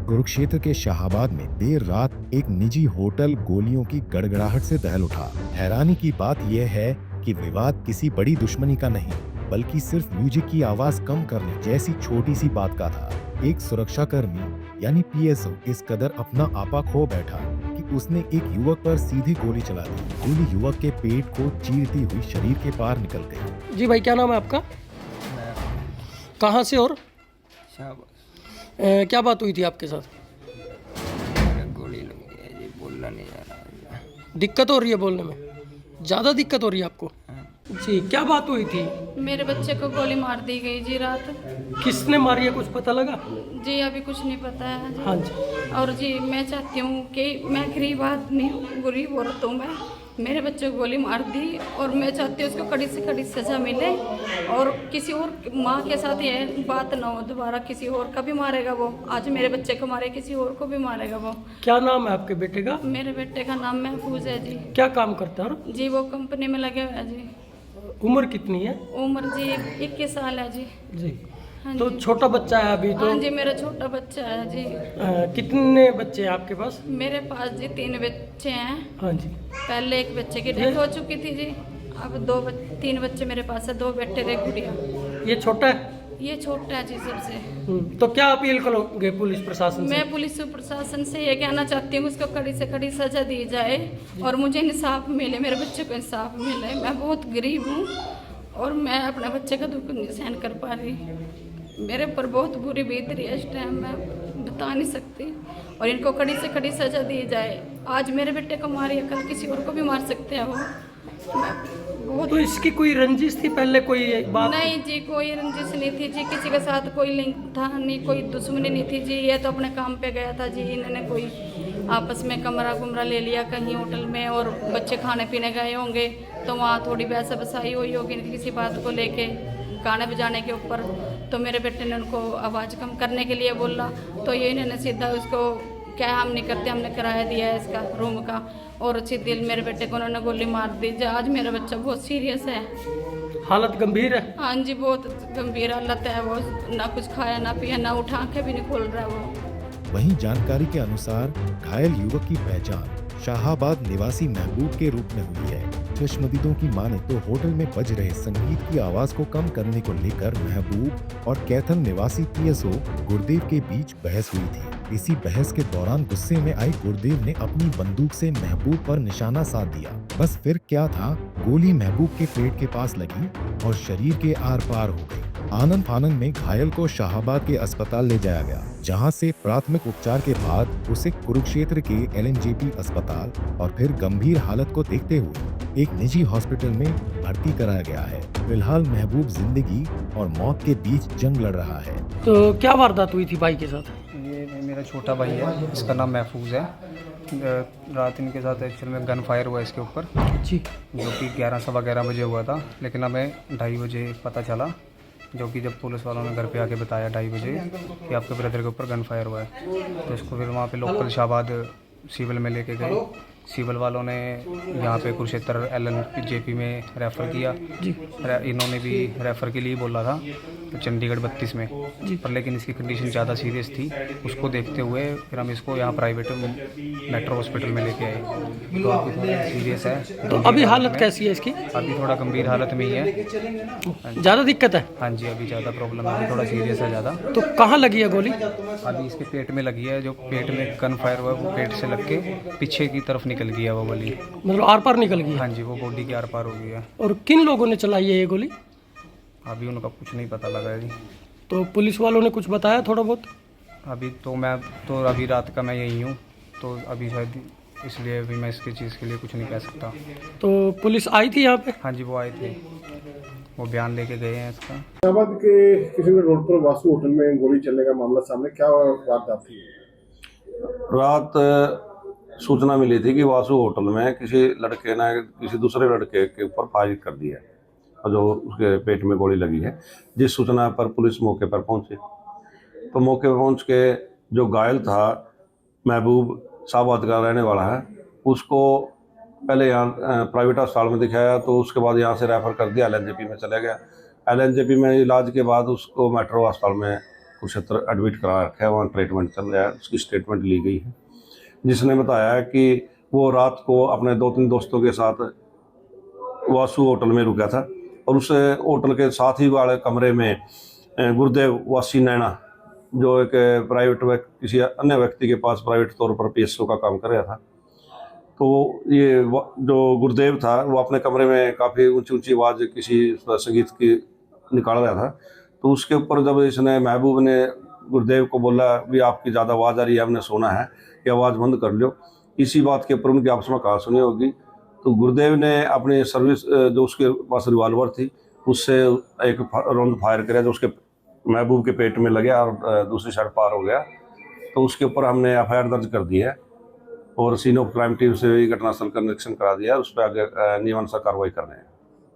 कुरुक्षेत्र के शाहाबाद में देर रात एक निजी होटल गोलियों की गड़गड़ाहट से दहल उठा। हैरानी की बात यह है कि विवाद किसी बड़ी दुश्मनी का नहीं, बल्कि सिर्फ म्यूजिक की आवाज कम करने जैसी छोटी सी बात का था। एक सुरक्षाकर्मी यानी पीएसओ इस कदर अपना आपा खो बैठा कि उसने एक युवक पर सीधी गोली चला दी। गोली युवक के पेट को चीरती हुई शरीर के पार निकल गई। जी भाई, क्या नाम है आपका? कहाँ से और क्या बात हुई थी आपके साथ? गोली लगी है जी, बोलना नहीं जा रहा। दिक्कत हो रही है बोलने में? ज़्यादा दिक्कत हो रही है आपको? जी, क्या बात हुई थी? मेरे बच्चे को गोली मार दी गई जी रात। किसने मारी है, कुछ पता लगा? जी अभी कुछ नहीं पता है जी। हाँ जी। और जी मैं चाहती हूँ कि मैं गरीब आदमी हूँ, गरीब औरत हूँ मैं। मेरे बच्चे को गोली मार दी और मैं चाहती हूँ उसको कड़ी से कड़ी सज़ा मिले और किसी और माँ के साथ ये बात ना हो दोबारा। किसी और का भी मारेगा वो, आज मेरे बच्चे को मारे किसी और को भी मारेगा वो। क्या नाम है आपके बेटे का? मेरे बेटे का नाम महफूज है जी। क्या काम करता है और जी वो कंपनी में लगे हुए हैं जी। उम्र कितनी है? उम्र जी 21 साल है जी। जी, हाँ तो जी। छोटा बच्चा है अभी तो? हाँ जी मेरा छोटा बच्चा है जी। कितने बच्चे हैं आपके पास? मेरे पास जी 3 बच्चे हैं। हाँ जी। पहले एक बच्चे की डेथ हो चुकी थी जी। अब 3 बच्चे मेरे पास है, 2 बेटे एक गुड़िया। ये छोटा है? ये छोटा है जी सबसे। तो क्या अपील करोगे पुलिस प्रशासन से? मैं पुलिस प्रशासन से ये कहना चाहती हूँ उसको कड़ी से कड़ी सजा दी जाए और मुझे इंसाफ मिले, मेरे बच्चे को इंसाफ मिले। मैं बहुत गरीब हूँ और मैं अपने बच्चे का दुख नहीं सहन कर पा रही। मेरे ऊपर बहुत बुरी बीत रही है इस टाइम, मैं बता नहीं सकती। और इनको कड़ी से कड़ी सजा दी जाए। आज मेरे बेटे को मारी है, कल किसी और को भी मार सकते हैं वो। बहुत तो इसकी कोई रंजिश थी पहले, कोई बात? नहीं जी, कोई रंजिश नहीं थी जी, किसी के साथ कोई लिंक था नहीं, कोई दुश्मनी नहीं थी जी। ये तो अपने काम पे गया था जी। इन्होंने कोई आपस में कमरा गुमरा ले लिया कहीं होटल में और बच्चे खाने पीने गए होंगे तो वहाँ थोड़ी बहस बसाई हुई होगी किसी बात को लेके गाने बजाने के ऊपर। तो मेरे बेटे ने उनको आवाज़ कम करने के लिए बोला तो ये इन्होंने सीधा उसको क्या हम नहीं करते, हमने किराया दिया है इसका रूम का, और सीधे मेरे बेटे को उन्होंने गोली मार दी। आज मेरा बच्चा बहुत सीरियस है, हालत गंभीर है? हाँ जी बहुत गंभीर हालत है। वो ना कुछ खाया ना पिया, ना उठा आंखें भी नहीं खोल रहा है वो। वहीं जानकारी के अनुसार घायल युवक की पहचान शाहाबाद निवासी महबूब के रूप में हुई है। चश्मदीदों की माने तो होटल में बज रहे संगीत की आवाज को कम करने को लेकर महबूब और कैथल निवासी पीएसओ गुरदेव के बीच बहस हुई थी। इसी बहस के दौरान गुस्से में आई गुरदेव ने अपनी बंदूक से महबूब पर निशाना साध दिया। बस फिर क्या था, गोली महबूब के पेट के पास लगी और शरीर के आर पार हो गई। आनंद फानंद में घायल को शाहाबाद के अस्पताल ले जाया गया, जहां से प्राथमिक उपचार के बाद उसे कुरुक्षेत्र के एलएनजेपी अस्पताल और फिर गंभीर हालत को देखते हुए एक निजी हॉस्पिटल में भर्ती कराया गया है। फिलहाल महबूब जिंदगी और मौत के बीच जंग लड़ रहा है। तो क्या वारदात हुई थी भाई के साथ? ये मेरा छोटा भाई है, इसका नाम महफूज है। रात इनके साथ एक्चुअल में गन फायर हुआ इसके ऊपर जी, जो कि 11 सवा 11 बजे हुआ था, लेकिन हमें 2:30 बजे पता चला, जो कि जब पुलिस वालों ने घर पे आके बताया 2:30 बजे कि आपके ब्रदर के ऊपर गन फायर हुआ है। तो इसको फिर वहाँ पे लोकल शाहबाद सिविल में लेके गए। सिविल वालों ने यहाँ पे कुरुक्षेत्र एलएनजेपी में रेफ़र किया। इन्होंने भी रेफ़र के लिए बोला था तो चंडीगढ़ 32 में, पर लेकिन इसकी कंडीशन ज़्यादा सीरियस थी। उसको देखते हुए फिर हम इसको यहाँ प्राइवेट मेट्रो हॉस्पिटल में लेके आए। तो अभी थोड़ा सीरियस है। तो अभी हालत कैसी है इसकी? अभी थोड़ा गंभीर हालत में ही है। ज़्यादा दिक्कत है? हाँ जी, अभी ज़्यादा प्रॉब्लम है, अभी थोड़ा सीरियस है ज़्यादा। तो कहाँ लगी है गोली? अभी इसके पेट में लगी है, जो पेट में गन फायर हुआ है वो पेट से लग के पीछे की तरफ निकल गई है वो गोली। मतलब आर पार निकल गई? हाँ जी, वो बॉडी के आर पार हो गई है। और किन लोगों ने चलाई है ये गोली? अभी उनका कुछ नहीं पता लगा है जी। तो पुलिस वालों ने कुछ बताया थोड़ा बहुत? अभी तो मैं तो अभी रात का मैं यही हूँ, तो अभी शायद इसलिए अभी मैं इसकी चीज़ के लिए कुछ नहीं कह सकता। तो पुलिस आई थी यहाँ पे? हाँ जी, वो आए थे, वो बयान लेके गए हैं इसका। शाहबाद के किसी रोड पर वासु होटल में गोली चलने का मामला सामने, क्या वारदात थी? रात सूचना मिली थी कि वासु होटल में किसी लड़के ने किसी दूसरे लड़के के ऊपर फायरिंग कर दी है और जो उसके पेट में गोली लगी है। जिस सूचना पर पुलिस मौके पर पहुंची, तो मौके पर पहुंच के जो घायल था महबूब शाहबाद का रहने वाला है, उसको पहले यहाँ प्राइवेट अस्पताल में दिखाया, तो उसके बाद यहाँ से रेफ़र कर दिया, एलएनजेपी में चला गया। एलएनजेपी में इलाज के बाद उसको मेट्रो अस्पताल में कुरुक्षेत्र एडमिट करा रखा है, वहाँ ट्रीटमेंट चल रहा है। उसकी स्टेटमेंट ली गई है, जिसने बताया कि वो रात को अपने 2-3 दोस्तों के साथ वासु होटल में रुका था और उस होटल के साथ ही वाले कमरे में गुरुदेव वासी नैना, जो एक प्राइवेट किसी अन्य व्यक्ति के पास प्राइवेट तौर पर PSO का काम कर रहा था, तो ये जो गुरुदेव था वो अपने कमरे में काफ़ी ऊंची ऊंची आवाज़ किसी संगीत की निकाल रहा था। तो उसके ऊपर जब इसने महबूब ने गुरुदेव को बोला भी आपकी ज़्यादा आवाज़ आ रही है, हमने सोना है, ये आवाज़ बंद कर लो, इसी बात के ऊपर उनकी आपस में कहा सुनी होगी। तो गुरुदेव ने अपनी सर्विस जो उसके पास रिवॉल्वर थी उससे एक राउंड फायर किया जो उसके महबूब के पेट में लगा और दूसरी साइड पार हो गया। तो उसके ऊपर हमने FIR दर्ज कर दी है और सीन ऑफ क्राइम टीम से भी घटनास्थल का निरीक्षण करा दिया है, उस पर आगे नियमानुसार कार्रवाई कर रहे हैं।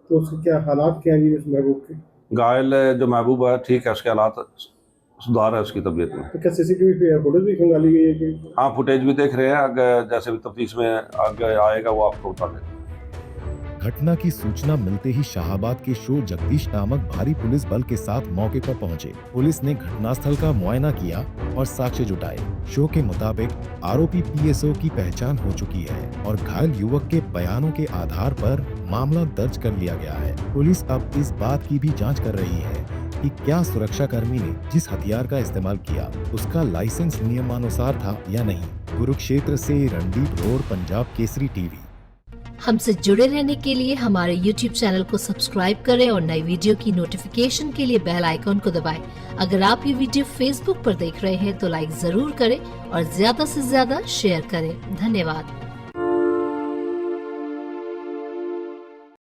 तो उसके क्या हालात क्या है इस महबूब के? घायल जो महबूब है ठीक है, उसके हालात सुधार है उसकी तबीयत में। तो क्या CCTV फुटेज भी खंगाली गई है कि? हाँ, फुटेज भी देख रहे हैं, आगे जैसे भी तफ्तीश में आगे आएगा वो आपको बता देंगे। घटना की सूचना मिलते ही शाहाबाद के शो जगदीश नामक भारी पुलिस बल के साथ मौके पर पहुंचे। पुलिस ने घटनास्थल का मुआयना किया और साक्ष्य जुटाए। शो के मुताबिक आरोपी PSO की पहचान हो चुकी है और घायल युवक के बयानों के आधार पर मामला दर्ज कर लिया गया है। पुलिस अब इस बात की भी जांच कर रही है कि क्या सुरक्षाकर्मी ने जिस हथियार का इस्तेमाल किया उसका लाइसेंस नियमानुसार था या नहीं। कुरुक्षेत्र से रणदीप रोड, पंजाब केसरी टीवी। हमसे जुड़े रहने के लिए हमारे YouTube चैनल को सब्सक्राइब करें और नई वीडियो की नोटिफिकेशन के लिए बेल आइकॉन को दबाएं। अगर आप ये वीडियो Facebook पर देख रहे हैं तो लाइक जरूर करें और ज्यादा से ज्यादा शेयर करें। धन्यवाद।